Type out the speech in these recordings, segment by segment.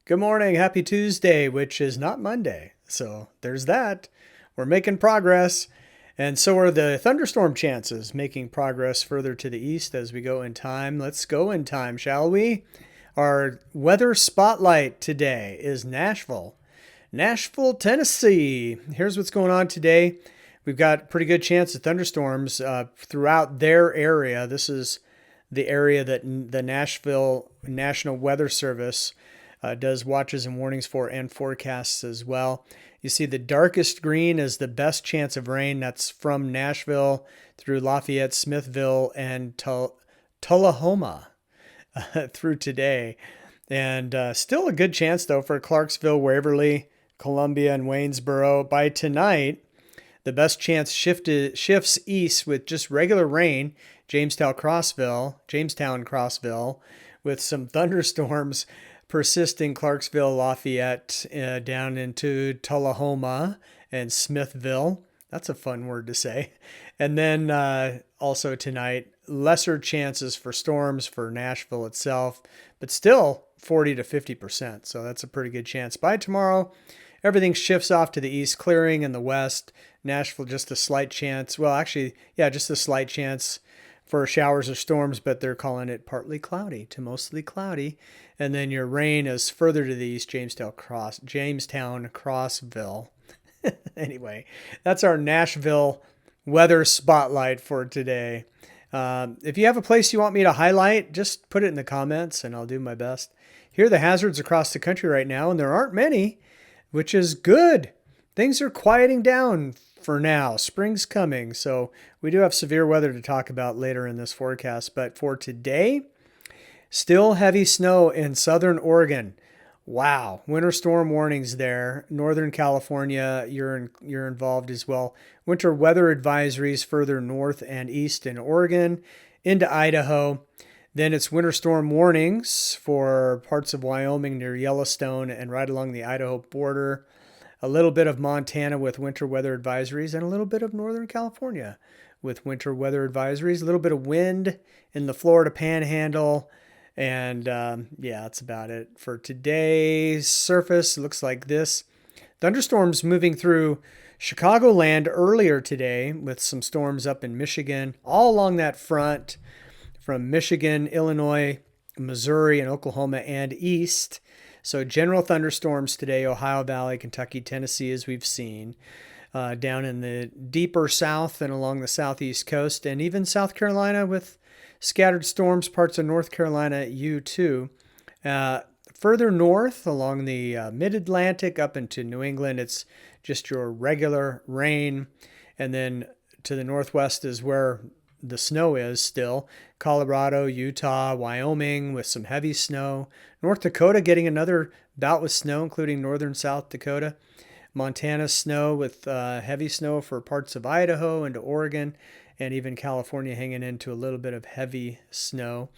Good morning. Happy Tuesday, which is not Monday. So there's that. We're making progress. And so are the thunderstorm chances, making progress further to the east as we go in time. Let's go in time, shall we? Our weather spotlight today is Nashville. Nashville, Tennessee. Here's what's going on today. We've got a pretty good chance of thunderstorms throughout their area. This is the area that the Nashville National Weather Service does watches and warnings for and forecasts as well. You see the darkest green is the best chance of rain. That's from Nashville through Lafayette, Smithville, and Tullahoma through today. And still a good chance, though, for Clarksville, Waverly, Columbia, and Waynesboro. By tonight, the best chance shifts east with just regular rain, Jamestown, Crossville, with some thunderstorms persisting Clarksville, Lafayette, down into Tullahoma and Smithville. That's a fun word to say. And then also tonight, lesser chances for storms for Nashville itself, but still 40 to 50%. So that's a pretty good chance. By tomorrow, everything shifts off to the east, clearing in the west. Nashville, just a slight chance. Well, actually, yeah, just a slight chance for showers or storms, but they're calling it partly cloudy to mostly cloudy. And then your rain is further to the east, Jamestown, Crossville. Anyway, that's our Nashville weather spotlight for today. If you have a place you want me to highlight, just put it in the comments and I'll do my best. Here are the hazards across the country right now, and there aren't many, which is good. Things are quieting down for now. Spring's coming, so we do have severe weather to talk about later in this forecast. But for today, still heavy snow in southern Oregon. Wow, winter storm warnings there. Northern California, you're involved as well. Winter weather advisories further north and east in Oregon, into Idaho. Then it's winter storm warnings for parts of Wyoming near Yellowstone and right along the Idaho border. A little bit of Montana with winter weather advisories, and a little bit of Northern California with winter weather advisories. A little bit of wind in the Florida Panhandle. And yeah, that's about it. For today's surface, it looks like this. Thunderstorms moving through Chicagoland earlier today with some storms up in Michigan, all along that front from Michigan, Illinois, Missouri, and Oklahoma and east. So general thunderstorms today, Ohio Valley, Kentucky, Tennessee, as we've seen, down in the deeper south and along the southeast coast, and even South Carolina with scattered storms, parts of North Carolina, U2. Further north along the mid-Atlantic up into New England, it's just your regular rain. And then to the northwest is where the snow is still. Colorado, Utah, Wyoming with some heavy snow. North Dakota getting another bout with snow, including northern South Dakota. Montana snow with heavy snow for parts of Idaho into Oregon, and even California hanging into a little bit of heavy snow.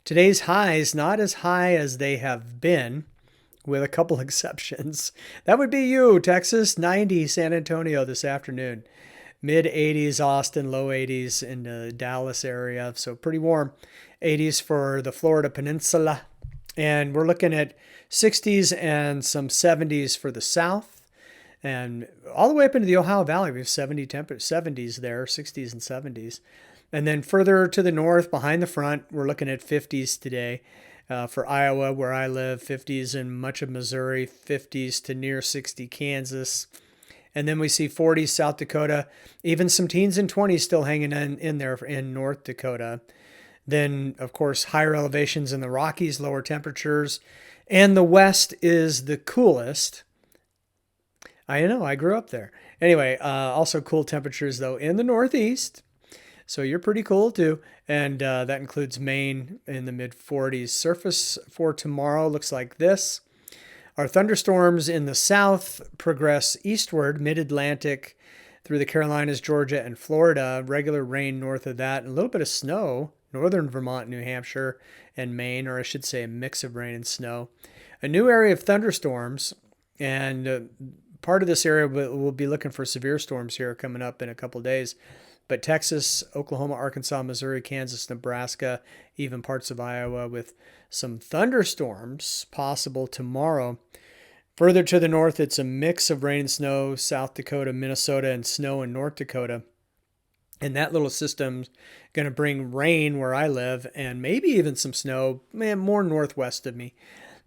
Today's highs not as high as they have been, with a couple exceptions. That would be you, Texas, 90 San Antonio this afternoon. Mid 80s Austin, low 80s in the Dallas area, so pretty warm. 80s for the Florida Peninsula. And we're looking at 60s and some 70s for the south. And all the way up into the Ohio Valley, we have 70s there, 60s and 70s. And then further to the north, behind the front, we're looking at 50s today. For Iowa, where I live, 50s in much of Missouri, 50s to near 60 Kansas. And then we see 40s South Dakota, even some teens and 20s still hanging in there in North Dakota. Then, of course, higher elevations in the Rockies, lower temperatures. And the West is the coolest. I know, I grew up there. Anyway, also cool temperatures, though, in the Northeast. So you're pretty cool, too. And that includes Maine in the mid-40s. Surface for tomorrow looks like this. Our thunderstorms in the south progress eastward, mid-Atlantic, through the Carolinas, Georgia, and Florida. Regular rain north of that, and a little bit of snow, northern Vermont, New Hampshire, and Maine, or I should say a mix of rain and snow. A new area of thunderstorms, and part of this area will be looking for severe storms here coming up in a couple days. But Texas, Oklahoma, Arkansas, Missouri, Kansas, Nebraska, even parts of Iowa with some thunderstorms possible tomorrow. Further to the north, it's a mix of rain and snow, South Dakota, Minnesota, and snow in North Dakota. And that little system's going to bring rain where I live and maybe even some snow, more northwest of me.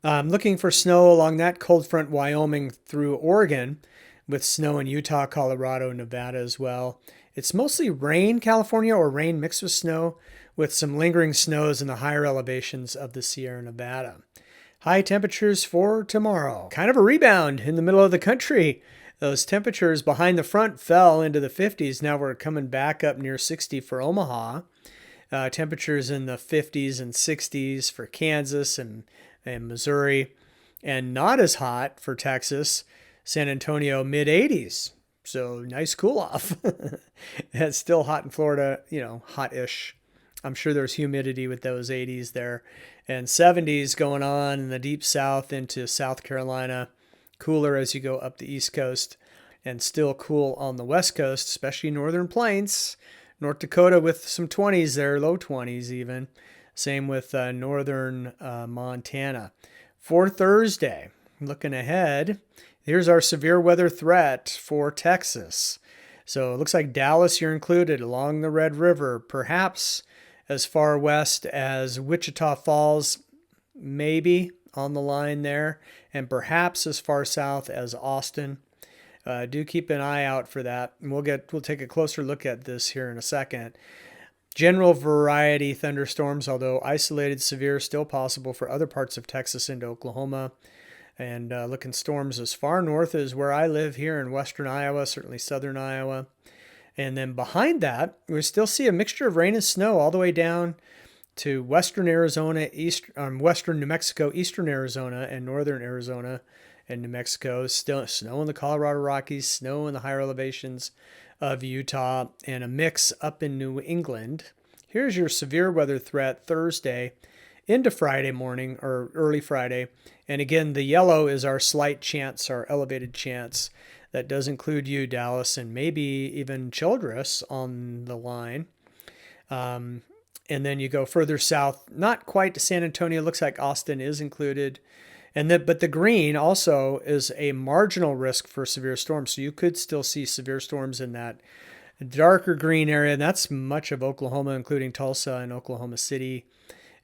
Looking for snow along that cold front, Wyoming through Oregon, with snow in Utah, Colorado, Nevada as well. It's mostly rain, California, or rain mixed with snow, with some lingering snows in the higher elevations of the Sierra Nevada. High temperatures for tomorrow. Kind of a rebound in the middle of the country. Those temperatures behind the front fell into the 50s. Now we're coming back up near 60 for Omaha. Temperatures in the 50s and 60s for Kansas and Missouri. And not as hot for Texas. San Antonio, mid 80s. So nice cool off. It's still hot in Florida, hot-ish. I'm sure there's humidity with those 80s there. And 70s going on in the deep south into South Carolina. Cooler as you go up the East Coast, and still cool on the West Coast, especially Northern Plains. North Dakota with some 20s there, low 20s even. Same with northern Montana. For Thursday, looking ahead, here's our severe weather threat for Texas. So it looks like Dallas, you're included along the Red River, perhaps as far west as Wichita Falls, maybe on the line there, and perhaps as far south as Austin. Do keep an eye out for that. And we'll take a closer look at this here in a second. General variety thunderstorms, although isolated severe, still possible for other parts of Texas into Oklahoma. And looking storms as far north as where I live here in western Iowa, certainly southern Iowa. And then behind that, we still see a mixture of rain and snow all the way down to western Arizona, western New Mexico, eastern Arizona, and northern Arizona and New Mexico. Still snow in the Colorado Rockies, snow in the higher elevations of Utah, and a mix up in New England. Here's your severe weather threat Thursday into Friday morning or early Friday. And again, the yellow is our slight chance, our elevated chance. That does include you, Dallas, and maybe even Childress on the line. And then you go further south, not quite to San Antonio. Looks like Austin is included. But the green also is a marginal risk for severe storms. So you could still see severe storms in that darker green area. And that's much of Oklahoma, including Tulsa and Oklahoma City.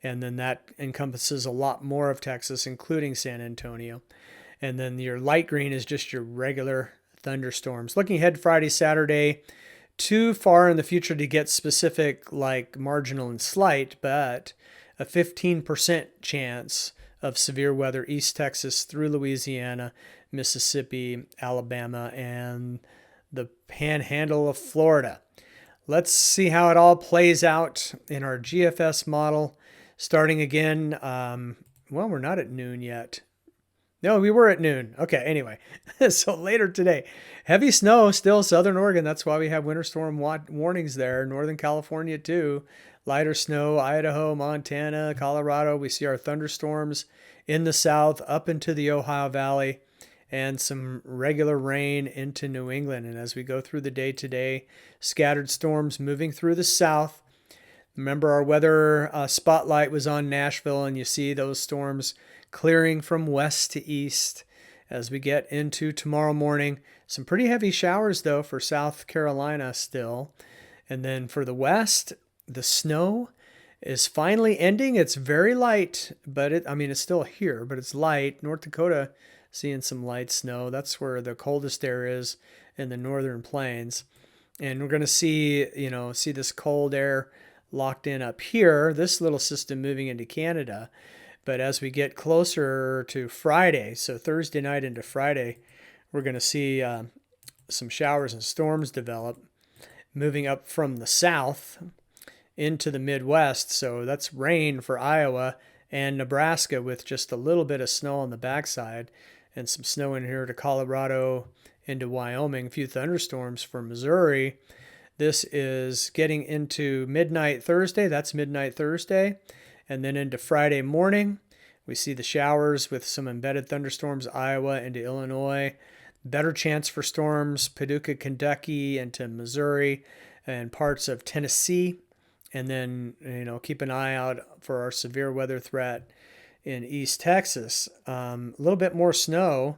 And then that encompasses a lot more of Texas, including San Antonio. And then your light green is just your regular thunderstorms. Looking ahead Friday, Saturday, too far in the future to get specific like marginal and slight, but a 15% chance of severe weather East Texas through Louisiana, Mississippi, Alabama, and the panhandle of Florida. Let's see how it all plays out in our GFS model. Starting again, we're not at noon yet. No, we were at noon. Okay, anyway. So later today, heavy snow still southern Oregon. That's why we have winter storm warnings there. Northern California too. Lighter snow, Idaho, Montana, Colorado. We see our thunderstorms in the south up into the Ohio Valley, and some regular rain into New England. And as we go through the day today, scattered storms moving through the south. Remember, our weather spotlight was on Nashville, and you see those storms clearing from west to east as we get into tomorrow morning. Some pretty heavy showers, though, for South Carolina still. And then for the west, the snow is finally ending. It's very light, but it's still here, but it's light. North Dakota seeing some light snow. That's where the coldest air is in the northern plains. And we're going to see this cold air locked in up here, this little system moving into Canada. But as we get closer to Friday, so Thursday night into Friday, we're going to see some showers and storms develop, moving up from the south into the Midwest. So that's rain for Iowa and Nebraska with just a little bit of snow on the backside, and some snow in here to Colorado into Wyoming. A few thunderstorms for Missouri. This is getting into midnight Thursday. That's midnight Thursday. And then into Friday morning, we see the showers with some embedded thunderstorms, Iowa into Illinois. Better chance for storms, Paducah, Kentucky into Missouri, and parts of Tennessee. And then, keep an eye out for our severe weather threat in East Texas. A little bit more snow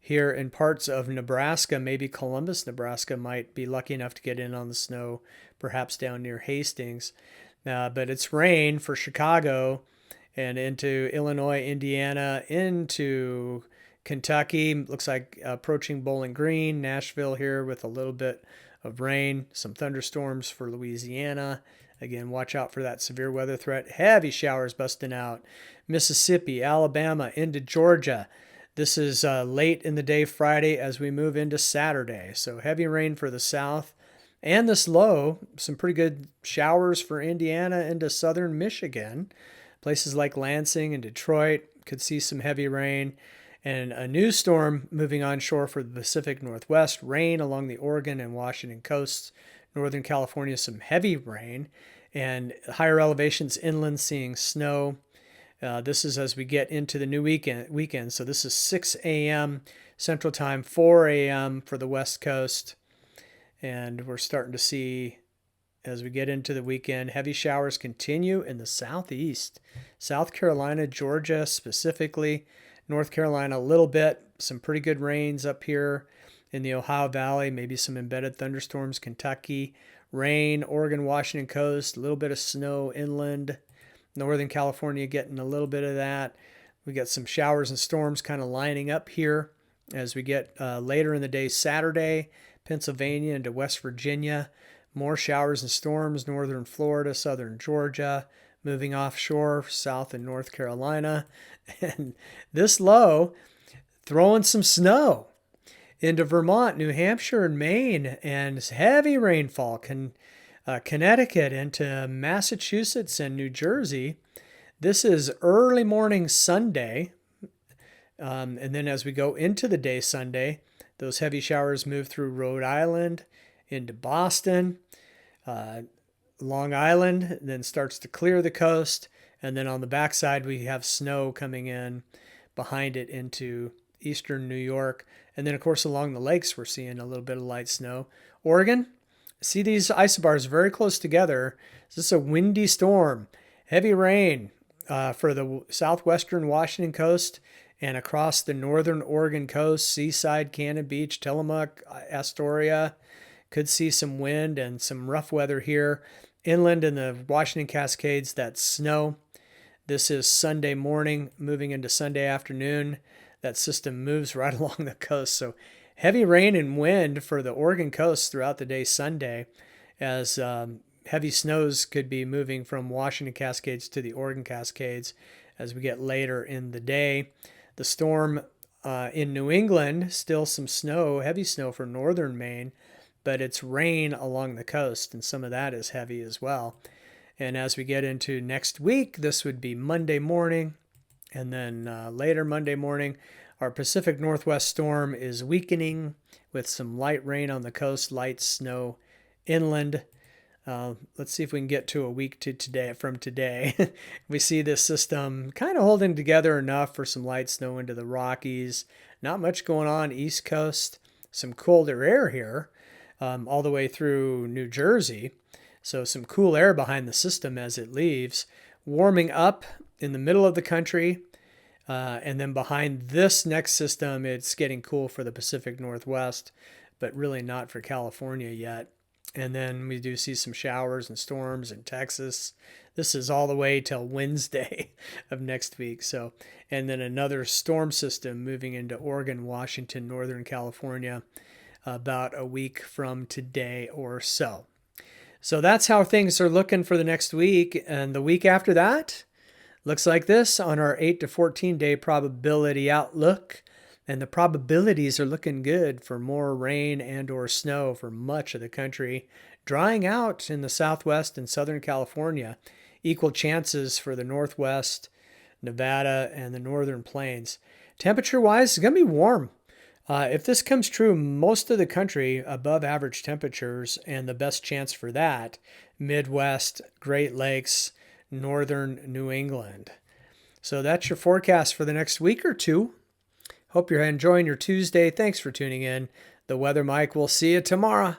here in parts of Nebraska. Maybe Columbus, Nebraska might be lucky enough to get in on the snow, perhaps down near Hastings. But it's rain for Chicago and into Illinois, Indiana, into Kentucky. Looks like approaching Bowling Green, Nashville here with a little bit of rain, some thunderstorms for Louisiana. Again, watch out for that severe weather threat. Heavy showers busting out. Mississippi, Alabama, into Georgia. This is late in the day Friday as we move into Saturday. So heavy rain for the south. And this low, some pretty good showers for Indiana into southern Michigan. Places like Lansing and Detroit could see some heavy rain. And a new storm moving onshore for the Pacific Northwest. Rain along the Oregon and Washington coasts. Northern California, some heavy rain. And higher elevations inland seeing snow. This is as we get into the new weekend. So this is 6 a.m. Central Time, 4 a.m. for the West Coast. And we're starting to see, as we get into the weekend, heavy showers continue in the southeast. South Carolina, Georgia specifically, North Carolina a little bit. Some pretty good rains up here in the Ohio Valley, maybe some embedded thunderstorms, Kentucky. Rain, Oregon, Washington coast, a little bit of snow inland. Northern California getting a little bit of that. We got some showers and storms kind of lining up here as we get later in the day Saturday, Pennsylvania into West Virginia. More showers and storms, northern Florida, southern Georgia, moving offshore, South and North Carolina. And this low, throwing some snow into Vermont, New Hampshire, and Maine, and heavy rainfall. Connecticut into Massachusetts and New Jersey. This is early morning Sunday. And then as we go into the day Sunday, those heavy showers move through Rhode Island into Boston, Long Island, then starts to clear the coast. And then on the backside, we have snow coming in behind it into eastern New York. And then, of course, along the lakes, we're seeing a little bit of light snow. Oregon, see these isobars very close together. This is a windy storm. Heavy rain for the southwestern Washington coast and across the northern Oregon coast, Seaside, Cannon Beach, Tillamook, Astoria. Could see some wind and some rough weather here. Inland in the Washington Cascades, that's snow. This is Sunday morning, moving into Sunday afternoon. That system moves right along the coast. So heavy rain and wind for the Oregon coast throughout the day Sunday, as heavy snows could be moving from Washington Cascades to the Oregon Cascades as we get later in the day. The storm in New England, still some snow, heavy snow for northern Maine, but it's rain along the coast, and some of that is heavy as well. And as we get into next week, this would be Monday morning, and then later Monday morning, our Pacific Northwest storm is weakening with some light rain on the coast, light snow inland. Let's see if we can get to a week to today. From today, we see this system kind of holding together enough for some light snow into the Rockies. Not much going on East Coast. Some colder air here, all the way through New Jersey. So some cool air behind the system as it leaves, warming up in the middle of the country. And then behind this next system, it's getting cool for the Pacific Northwest, but really not for California yet. And then we do see some showers and storms in Texas. This is all the way till Wednesday of next week. So, and then another storm system moving into Oregon, Washington, Northern California about a week from today or so. So that's how things are looking for the next week. And the week after that looks like this on our 8 to 14 day probability outlook. And the probabilities are looking good for more rain and or snow for much of the country. Drying out in the southwest and southern California. Equal chances for the northwest, Nevada, and the northern plains. Temperature-wise, it's going to be warm. If this comes true, most of the country above average temperatures, and the best chance for that, Midwest, Great Lakes, northern New England. So that's your forecast for the next week or two. Hope you're enjoying your Tuesday. Thanks for tuning in. The Weather Mike. We'll see you tomorrow.